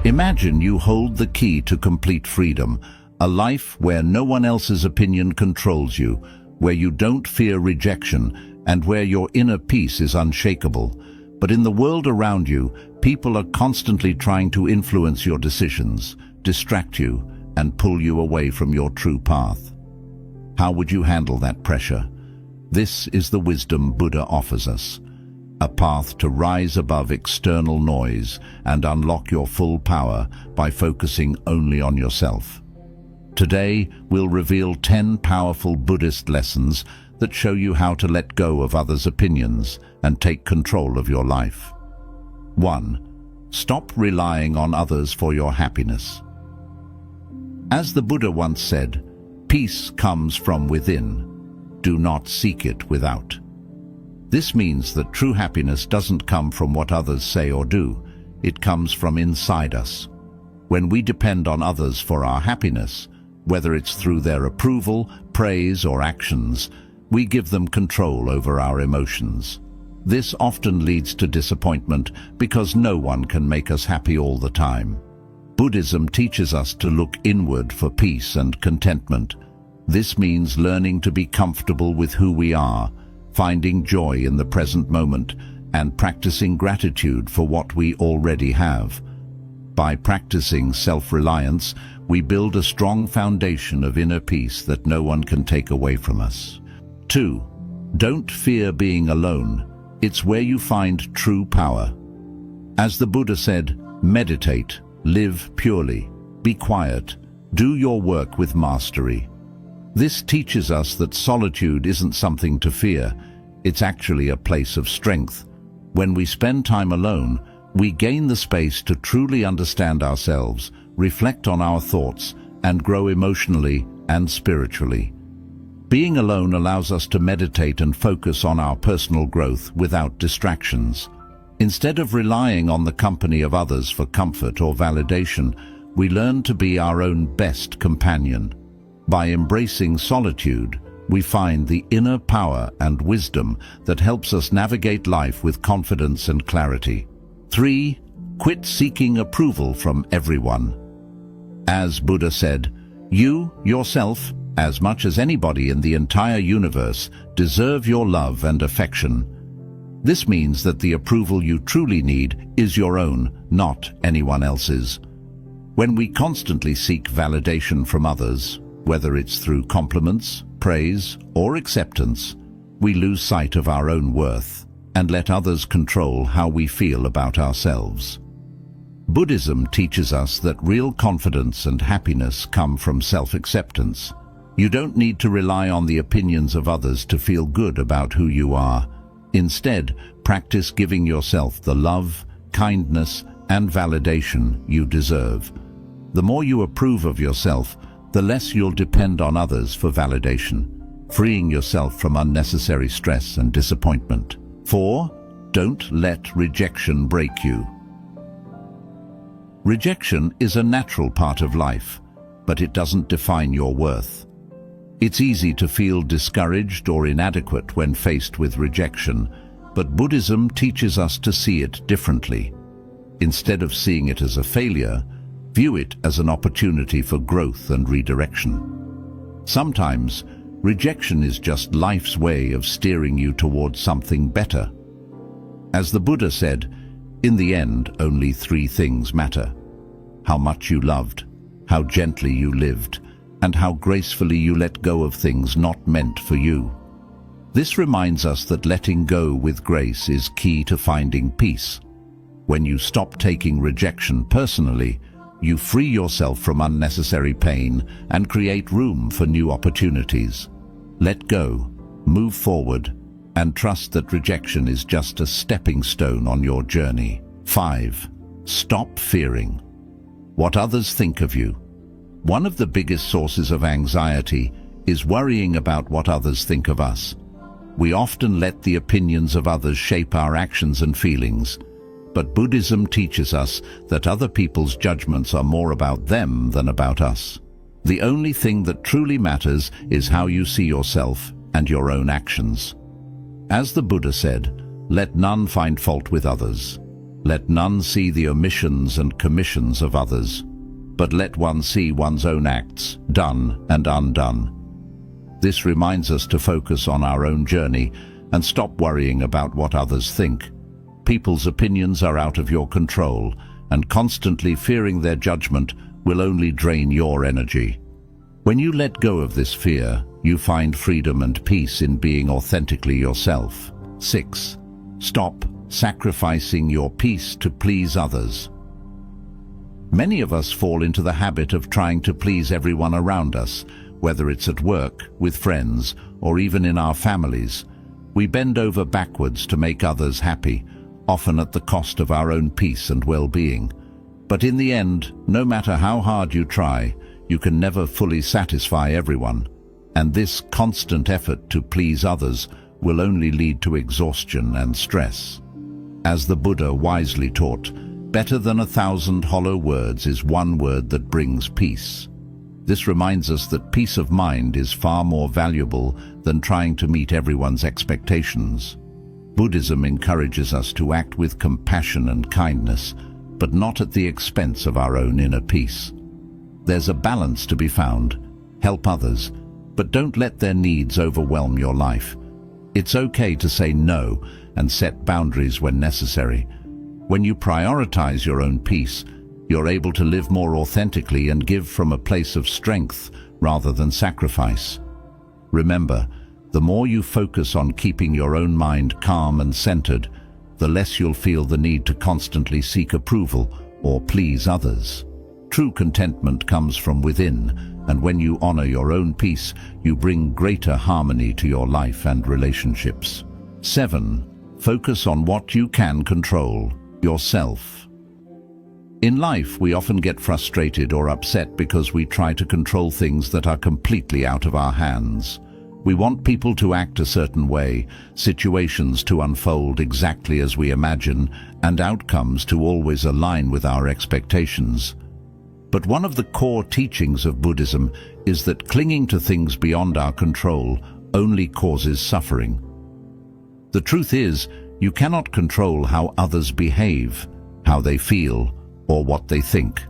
Imagine you hold the key to complete freedom, a life where no one else's opinion controls you, where you don't fear rejection, and where your inner peace is unshakable. But in the world around you, people are constantly trying to influence your decisions, distract you, and pull you away from your true path. How would you handle that pressure? This is the wisdom Buddha offers us, a path to rise above external noise and unlock your full power by focusing only on yourself. Today, we'll reveal 10 powerful Buddhist lessons that show you how to let go of others' opinions and take control of your life. 1. Stop relying on others for your happiness. As the Buddha once said, peace comes from within. Do not seek it without. This means that true happiness doesn't come from what others say or do. It comes from inside us. When we depend on others for our happiness, whether it's through their approval, praise, or actions, we give them control over our emotions. This often leads to disappointment because no one can make us happy all the time. Buddhism teaches us to look inward for peace and contentment. This means learning to be comfortable with who we are, finding joy in the present moment, and practicing gratitude for what we already have. By practicing self-reliance, we build a strong foundation of inner peace that no one can take away from us. 2. Don't fear being alone. It's where you find true power. As the Buddha said, meditate, live purely, be quiet, do your work with mastery. This teaches us that solitude isn't something to fear. It's actually a place of strength. When we spend time alone, we gain the space to truly understand ourselves, reflect on our thoughts, and grow emotionally and spiritually. Being alone allows us to meditate and focus on our personal growth without distractions. Instead of relying on the company of others for comfort or validation, we learn to be our own best companion. By embracing solitude, we find the inner power and wisdom that helps us navigate life with confidence and clarity. 3. Quit seeking approval from everyone. As Buddha said, you, yourself, as much as anybody in the entire universe, deserve your love and affection. This means that the approval you truly need is your own, not anyone else's. When we constantly seek validation from others, whether it's through compliments, praise, or acceptance, we lose sight of our own worth and let others control how we feel about ourselves. Buddhism teaches us that real confidence and happiness come from self-acceptance. You don't need to rely on the opinions of others to feel good about who you are. Instead, practice giving yourself the love, kindness, and validation you deserve. The more you approve of yourself, the less you'll depend on others for validation, freeing yourself from unnecessary stress and disappointment. 4. Don't let rejection break you. Rejection is a natural part of life, but it doesn't define your worth. It's easy to feel discouraged or inadequate when faced with rejection, but Buddhism teaches us to see it differently. Instead of seeing it as a failure, view it as an opportunity for growth and redirection. Sometimes, rejection is just life's way of steering you towards something better. As the Buddha said, in the end, only 3 things matter: how much you loved, how gently you lived, and how gracefully you let go of things not meant for you. This reminds us that letting go with grace is key to finding peace. When you stop taking rejection personally, you free yourself from unnecessary pain and create room for new opportunities. Let go, move forward, and trust that rejection is just a stepping stone on your journey. 5. Stop fearing what others think of you. One of the biggest sources of anxiety is worrying about what others think of us. We often let the opinions of others shape our actions and feelings, but Buddhism teaches us that other people's judgments are more about them than about us. The only thing that truly matters is how you see yourself and your own actions. As the Buddha said, let none find fault with others. Let none see the omissions and commissions of others, but let one see one's own acts, done and undone. This reminds us to focus on our own journey and stop worrying about what others think. People's opinions are out of your control, and constantly fearing their judgment will only drain your energy. When you let go of this fear, you find freedom and peace in being authentically yourself. 6. Stop sacrificing your peace to please others. Many of us fall into the habit of trying to please everyone around us, whether it's at work, with friends, or even in our families. We bend over backwards to make others happy, often at the cost of our own peace and well-being. But in the end, no matter how hard you try, you can never fully satisfy everyone. And this constant effort to please others will only lead to exhaustion and stress. As the Buddha wisely taught, better than 1,000 hollow words is one word that brings peace. This reminds us that peace of mind is far more valuable than trying to meet everyone's expectations. Buddhism encourages us to act with compassion and kindness, but not at the expense of our own inner peace. There's a balance to be found. Help others, but don't let their needs overwhelm your life. It's okay to say no and set boundaries when necessary. When you prioritize your own peace, you're able to live more authentically and give from a place of strength rather than sacrifice. Remember, the more you focus on keeping your own mind calm and centered, the less you'll feel the need to constantly seek approval or please others. True contentment comes from within, and when you honor your own peace, you bring greater harmony to your life and relationships. 7. Focus on what you can control, yourself. In life, we often get frustrated or upset because we try to control things that are completely out of our hands. We want people to act a certain way, situations to unfold exactly as we imagine, and outcomes to always align with our expectations. But one of the core teachings of Buddhism is that clinging to things beyond our control only causes suffering. The truth is, you cannot control how others behave, how they feel, or what they think.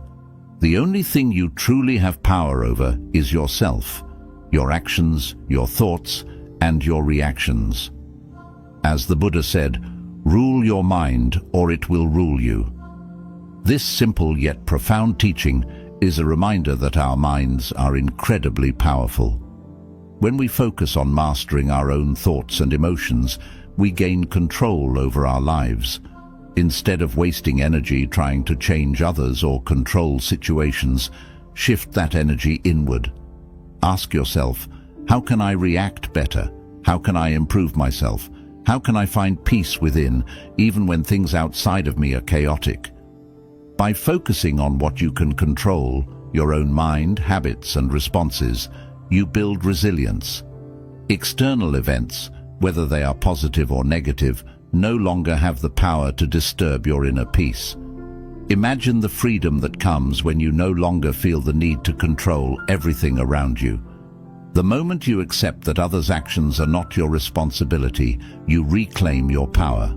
The only thing you truly have power over is yourself, your actions, your thoughts, and your reactions. As the Buddha said, "Rule your mind, or it will rule you." This simple yet profound teaching is a reminder that our minds are incredibly powerful. When we focus on mastering our own thoughts and emotions, we gain control over our lives. Instead of wasting energy trying to change others or control situations, shift that energy inward. Ask yourself, how can I react better? How can I improve myself? How can I find peace within, even when things outside of me are chaotic? By focusing on what you can control, your own mind, habits, and responses, you build resilience. External events, whether they are positive or negative, no longer have the power to disturb your inner peace. Imagine the freedom that comes when you no longer feel the need to control everything around you. The moment you accept that others' actions are not your responsibility, you reclaim your power.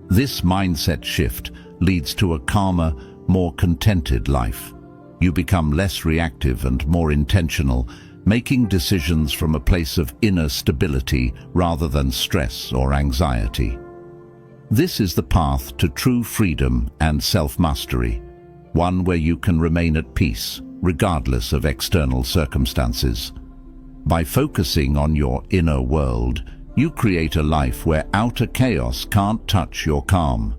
This mindset shift leads to a calmer, more contented life. You become less reactive and more intentional, making decisions from a place of inner stability rather than stress or anxiety. This is the path to true freedom and self-mastery, one where you can remain at peace, regardless of external circumstances. By focusing on your inner world, you create a life where outer chaos can't touch your calm.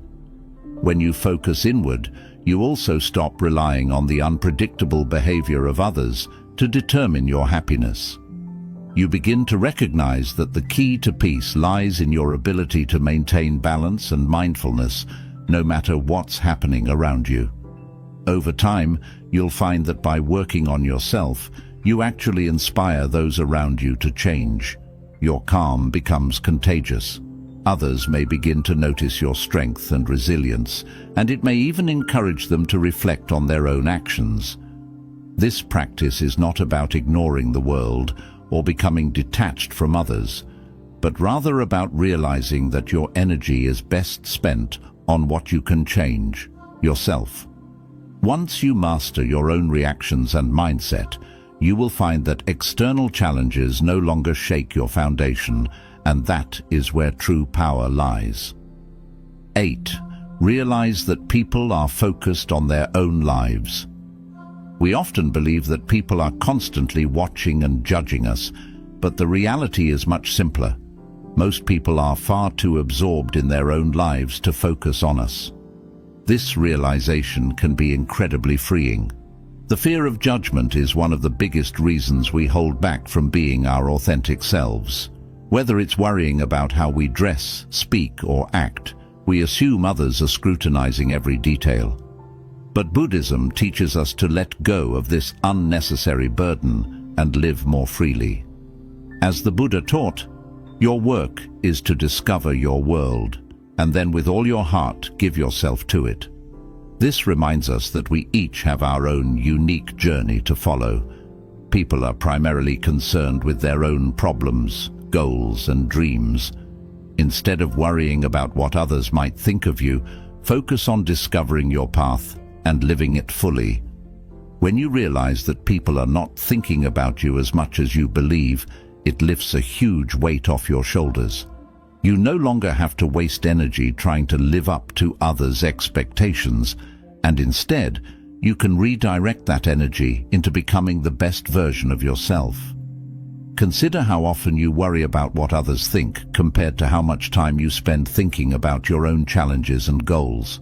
When you focus inward, you also stop relying on the unpredictable behavior of others to determine your happiness. You begin to recognize that the key to peace lies in your ability to maintain balance and mindfulness, no matter what's happening around you. Over time, you'll find that by working on yourself, you actually inspire those around you to change. Your calm becomes contagious. Others may begin to notice your strength and resilience, and it may even encourage them to reflect on their own actions. This practice is not about ignoring the world or becoming detached from others, but rather about realizing that your energy is best spent on what you can change: yourself. Once you master your own reactions and mindset, you will find that external challenges no longer shake your foundation, and that is where true power lies. 8. Realize that people are focused on their own lives. We often believe that people are constantly watching and judging us, but the reality is much simpler. Most people are far too absorbed in their own lives to focus on us. This realization can be incredibly freeing. The fear of judgment is one of the biggest reasons we hold back from being our authentic selves. Whether it's worrying about how we dress, speak, or act, we assume others are scrutinizing every detail. But Buddhism teaches us to let go of this unnecessary burden and live more freely. As the Buddha taught, your work is to discover your world, and then with all your heart give yourself to it. This reminds us that we each have our own unique journey to follow. People are primarily concerned with their own problems, goals, and dreams. Instead of worrying about what others might think of you, focus on discovering your path and living it fully. When you realize that people are not thinking about you as much as you believe, it lifts a huge weight off your shoulders. You no longer have to waste energy trying to live up to others' expectations, and instead, you can redirect that energy into becoming the best version of yourself. Consider how often you worry about what others think compared to how much time you spend thinking about your own challenges and goals.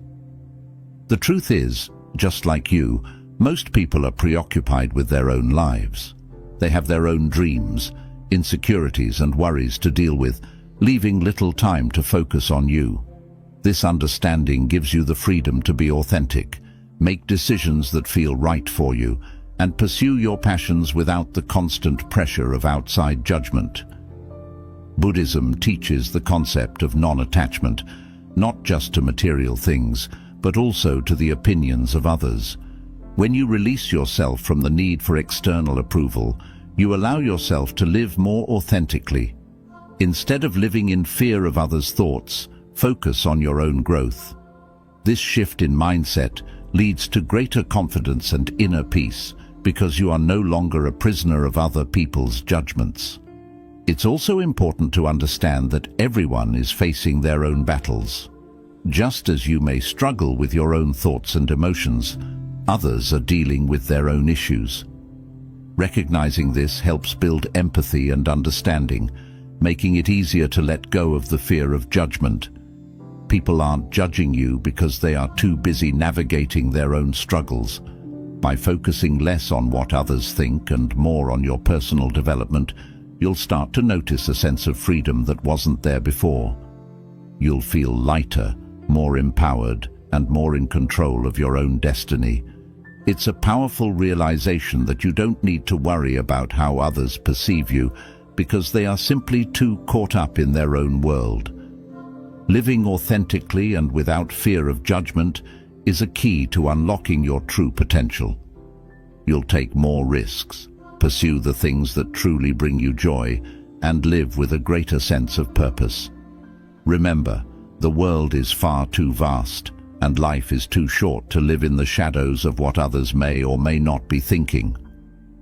The truth is, just like you, most people are preoccupied with their own lives. They have their own dreams, insecurities, and worries to deal with, leaving little time to focus on you. This understanding gives you the freedom to be authentic, make decisions that feel right for you, and pursue your passions without the constant pressure of outside judgment. Buddhism teaches the concept of non-attachment, not just to material things, but also to the opinions of others. When you release yourself from the need for external approval, you allow yourself to live more authentically. Instead of living in fear of others' thoughts, focus on your own growth. This shift in mindset leads to greater confidence and inner peace, because you are no longer a prisoner of other people's judgments. It's also important to understand that everyone is facing their own battles. Just as you may struggle with your own thoughts and emotions, others are dealing with their own issues. Recognizing this helps build empathy and understanding, making it easier to let go of the fear of judgment. People aren't judging you because they are too busy navigating their own struggles. By focusing less on what others think and more on your personal development, you'll start to notice a sense of freedom that wasn't there before. You'll feel lighter, more empowered, and more in control of your own destiny. It's a powerful realization that you don't need to worry about how others perceive you, because they are simply too caught up in their own world. Living authentically and without fear of judgment is a key to unlocking your true potential. You'll take more risks, pursue the things that truly bring you joy, and live with a greater sense of purpose. Remember, the world is far too vast, and life is too short to live in the shadows of what others may or may not be thinking.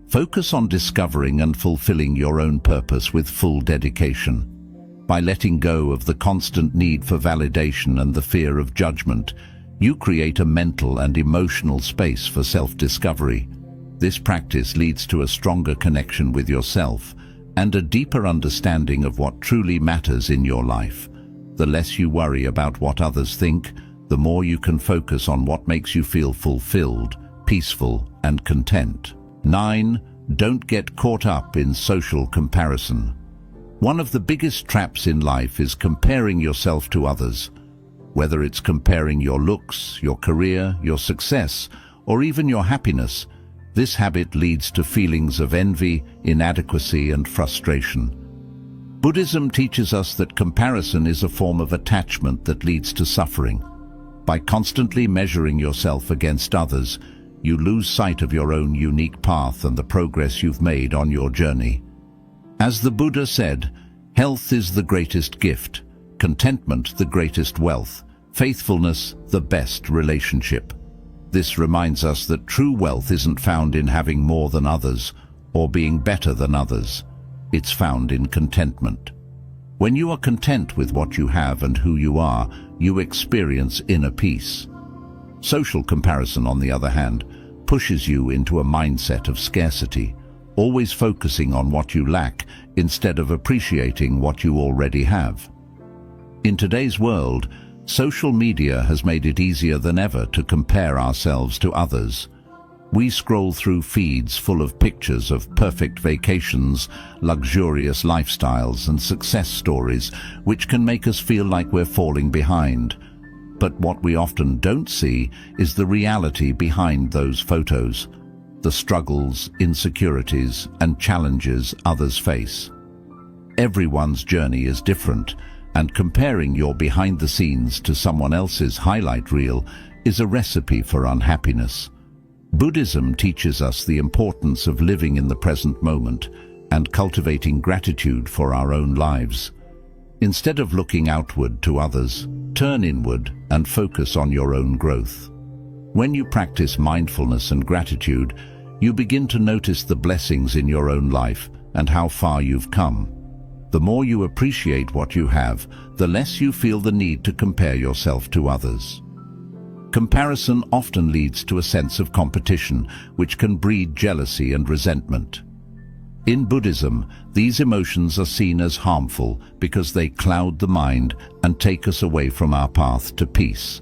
Focus on discovering and fulfilling your own purpose with full dedication. By letting go of the constant need for validation and the fear of judgment, you create a mental and emotional space for self-discovery. This practice leads to a stronger connection with yourself and a deeper understanding of what truly matters in your life. The less you worry about what others think, the more you can focus on what makes you feel fulfilled, peaceful, and content. 9. Don't get caught up in social comparison. One of the biggest traps in life is comparing yourself to others. Whether it's comparing your looks, your career, your success, or even your happiness, this habit leads to feelings of envy, inadequacy, and frustration. Buddhism teaches us that comparison is a form of attachment that leads to suffering. By constantly measuring yourself against others, you lose sight of your own unique path and the progress you've made on your journey. As the Buddha said, health is the greatest gift, contentment the greatest wealth, Faithfulness, the best relationship. This reminds us that true wealth isn't found in having more than others or being better than others. It's found in contentment. When you are content with what you have and who you are, you experience inner peace. Social comparison, on the other hand, pushes you into a mindset of scarcity, always focusing on what you lack instead of appreciating what you already have. In today's world, social media has made it easier than ever to compare ourselves to others. We scroll through feeds full of pictures of perfect vacations, luxurious lifestyles, and success stories, which can make us feel like we're falling behind. But what we often don't see is the reality behind those photos, the struggles, insecurities, and challenges others face. Everyone's journey is different, and comparing your behind the scenes to someone else's highlight reel is a recipe for unhappiness. Buddhism teaches us the importance of living in the present moment and cultivating gratitude for our own lives. Instead of looking outward to others, turn inward and focus on your own growth. When you practice mindfulness and gratitude, you begin to notice the blessings in your own life and how far you've come. The more you appreciate what you have, the less you feel the need to compare yourself to others. Comparison often leads to a sense of competition, which can breed jealousy and resentment. In Buddhism, these emotions are seen as harmful because they cloud the mind and take us away from our path to peace.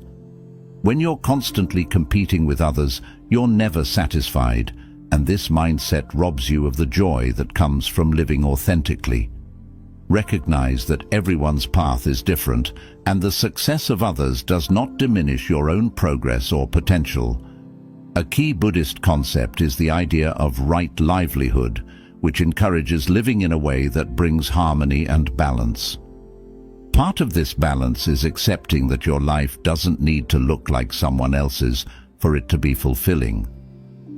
When you're constantly competing with others, you're never satisfied, and this mindset robs you of the joy that comes from living authentically. Recognize that everyone's path is different, and the success of others does not diminish your own progress or potential. A key Buddhist concept is the idea of right livelihood, which encourages living in a way that brings harmony and balance. Part of this balance is accepting that your life doesn't need to look like someone else's for it to be fulfilling.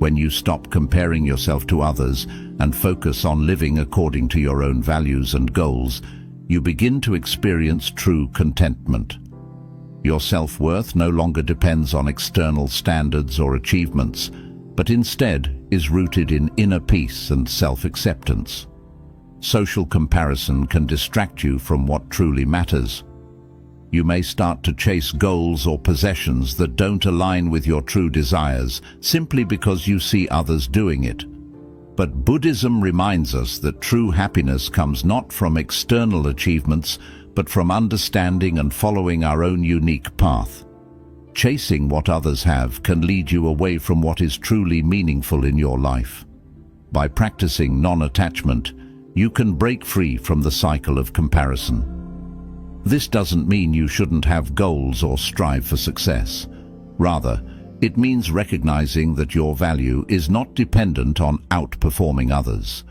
When you stop comparing yourself to others and focus on living according to your own values and goals, you begin to experience true contentment. Your self-worth no longer depends on external standards or achievements, but instead is rooted in inner peace and self-acceptance. Social comparison can distract you from what truly matters. You may start to chase goals or possessions that don't align with your true desires simply because you see others doing it. But Buddhism reminds us that true happiness comes not from external achievements, but from understanding and following our own unique path. Chasing what others have can lead you away from what is truly meaningful in your life. By practicing non-attachment, you can break free from the cycle of comparison. This doesn't mean you shouldn't have goals or strive for success. Rather, it means recognizing that your value is not dependent on outperforming others.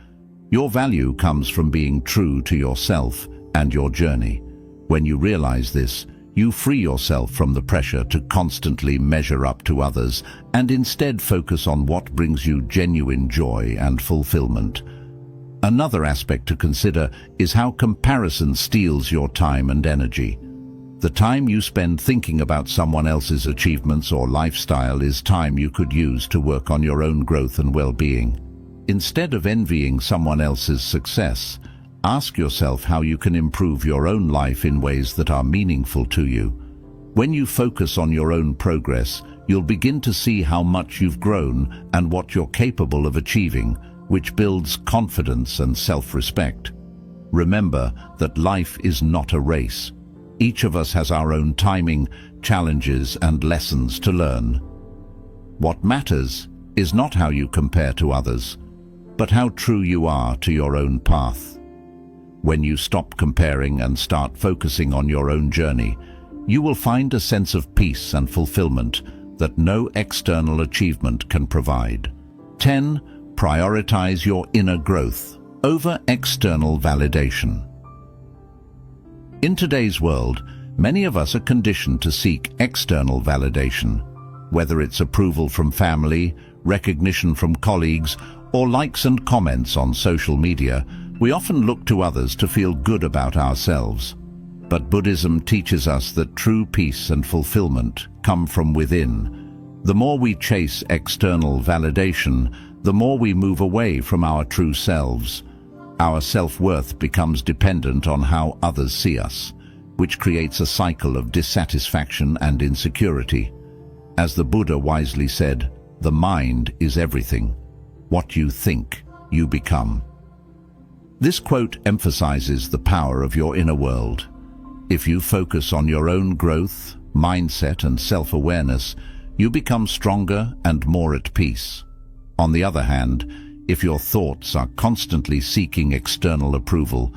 Your value comes from being true to yourself and your journey. When you realize this, you free yourself from the pressure to constantly measure up to others and instead focus on what brings you genuine joy and fulfillment. Another aspect to consider is how comparison steals your time and energy. The time you spend thinking about someone else's achievements or lifestyle is time you could use to work on your own growth and well-being. Instead of envying someone else's success, ask yourself how you can improve your own life in ways that are meaningful to you. When you focus on your own progress, you'll begin to see how much you've grown and what you're capable of achieving, which builds confidence and self-respect. Remember that life is not a race. Each of us has our own timing, challenges, and lessons to learn. What matters is not how you compare to others, but how true you are to your own path. When you stop comparing and start focusing on your own journey, you will find a sense of peace and fulfillment that no external achievement can provide. 10. Prioritize your inner growth over external validation. In today's world, many of us are conditioned to seek external validation. Whether it's approval from family, recognition from colleagues, or likes and comments on social media, we often look to others to feel good about ourselves. But Buddhism teaches us that true peace and fulfillment come from within. The more we chase external validation, the more we move away from our true selves. Our self-worth becomes dependent on how others see us, which creates a cycle of dissatisfaction and insecurity. As the Buddha wisely said, the mind is everything. What you think, you become. This quote emphasizes the power of your inner world. If you focus on your own growth, mindset, and self-awareness, you become stronger and more at peace. On the other hand, if your thoughts are constantly seeking external approval,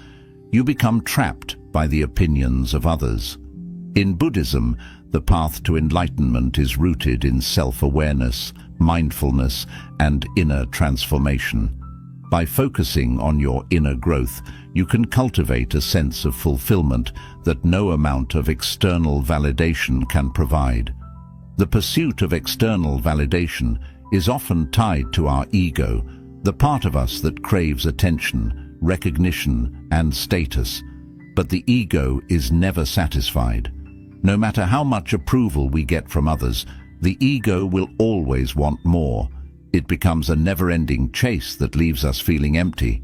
you become trapped by the opinions of others. In Buddhism, the path to enlightenment is rooted in self-awareness, mindfulness, and inner transformation. By focusing on your inner growth, you can cultivate a sense of fulfillment that no amount of external validation can provide. The pursuit of external validation is often tied to our ego, the part of us that craves attention, recognition, and status. But the ego is never satisfied. No matter how much approval we get from others, the ego will always want more. It becomes a never-ending chase that leaves us feeling empty.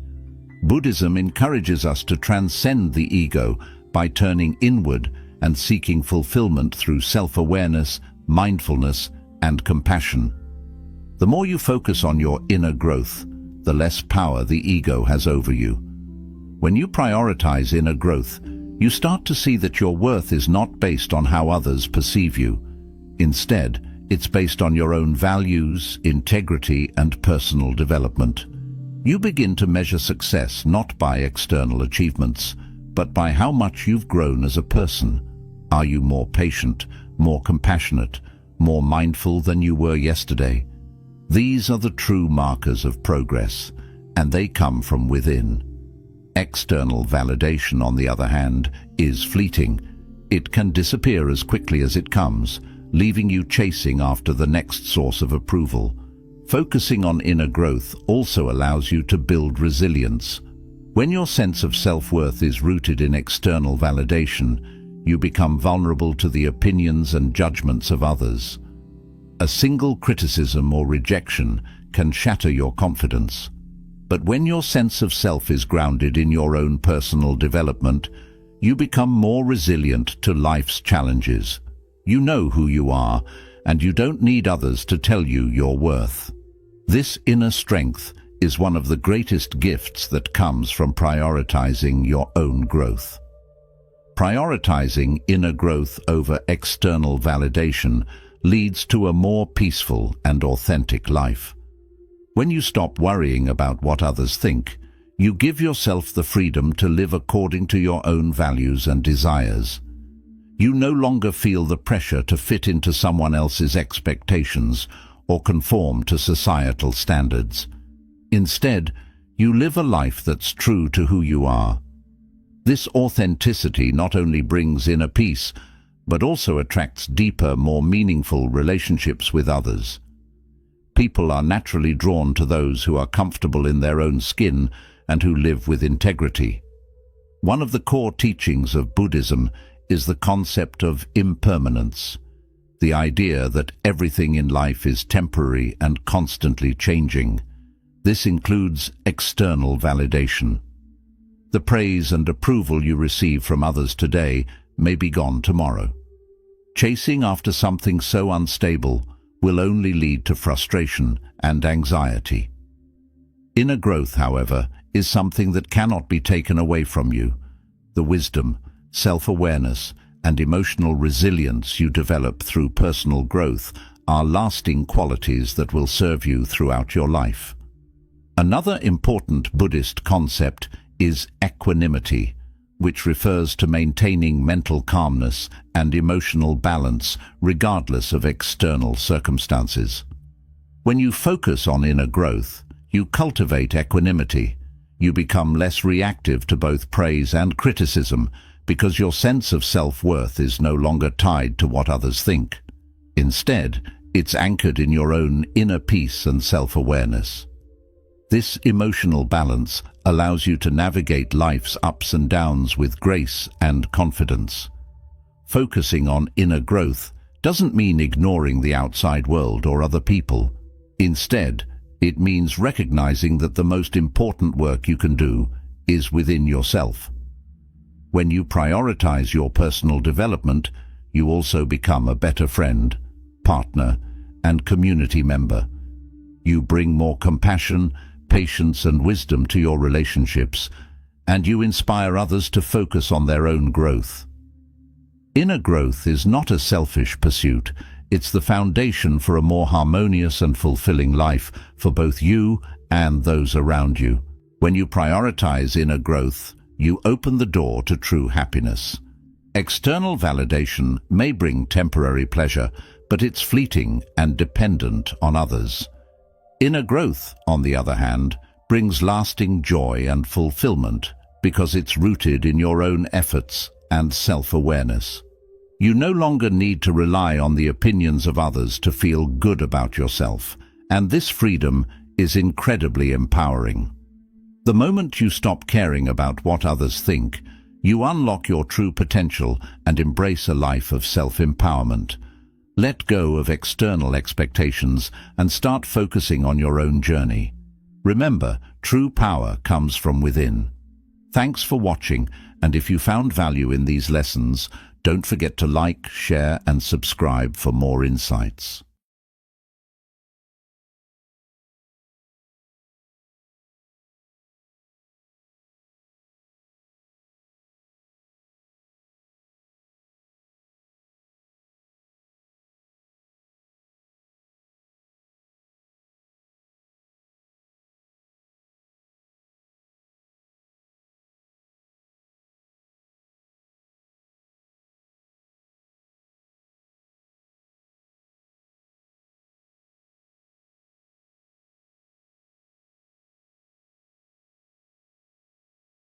Buddhism encourages us to transcend the ego by turning inward and seeking fulfillment through self-awareness, mindfulness, and compassion. The more you focus on your inner growth, the less power the ego has over you. When you prioritize inner growth, you start to see that your worth is not based on how others perceive you. Instead, it's based on your own values, integrity, and personal development. You begin to measure success not by external achievements, but by how much you've grown as a person. Are you more patient, more compassionate, more mindful than you were yesterday? These are the true markers of progress, and they come from within. External validation, on the other hand, is fleeting. It can disappear as quickly as it comes, leaving you chasing after the next source of approval. Focusing on inner growth also allows you to build resilience. When your sense of self-worth is rooted in external validation, you become vulnerable to the opinions and judgments of others. A single criticism or rejection can shatter your confidence. But when your sense of self is grounded in your own personal development, you become more resilient to life's challenges. You know who you are, and you don't need others to tell you your worth. This inner strength is one of the greatest gifts that comes from prioritizing your own growth. Prioritizing inner growth over external validation leads to a more peaceful and authentic life. When you stop worrying about what others think, you give yourself the freedom to live according to your own values and desires. You no longer feel the pressure to fit into someone else's expectations or conform to societal standards. Instead, you live a life that's true to who you are. This authenticity not only brings inner peace, but also attracts deeper, more meaningful relationships with others. People are naturally drawn to those who are comfortable in their own skin and who live with integrity. One of the core teachings of Buddhism is the concept of impermanence, the idea that everything in life is temporary and constantly changing. This includes external validation. The praise and approval you receive from others today may be gone tomorrow. Chasing after something so unstable will only lead to frustration and anxiety. Inner growth, however, is something that cannot be taken away from you. The wisdom, self-awareness, and emotional resilience you develop through personal growth are lasting qualities that will serve you throughout your life. Another important Buddhist concept is equanimity, which refers to maintaining mental calmness and emotional balance regardless of external circumstances. When you focus on inner growth, you cultivate equanimity. You become less reactive to both praise and criticism because your sense of self-worth is no longer tied to what others think. Instead, it's anchored in your own inner peace and self-awareness. This emotional balance allows you to navigate life's ups and downs with grace and confidence. Focusing on inner growth doesn't mean ignoring the outside world or other people. Instead, it means recognizing that the most important work you can do is within yourself. When you prioritize your personal development, you also become a better friend, partner, and community member. You bring more compassion, patience, and wisdom to your relationships, and you inspire others to focus on their own growth. Inner growth is not a selfish pursuit. It's the foundation for a more harmonious and fulfilling life for both you and those around you. When you prioritize inner growth, you open the door to true happiness. External validation may bring temporary pleasure, but it's fleeting and dependent on others. Inner growth, on the other hand, brings lasting joy and fulfillment because it's rooted in your own efforts and self-awareness. You no longer need to rely on the opinions of others to feel good about yourself, and this freedom is incredibly empowering. The moment you stop caring about what others think, you unlock your true potential and embrace a life of self-empowerment. Let go of external expectations and start focusing on your own journey. Remember, true power comes from within. Thanks for watching, and if you found value in these lessons, don't forget to like, share, and subscribe for more insights.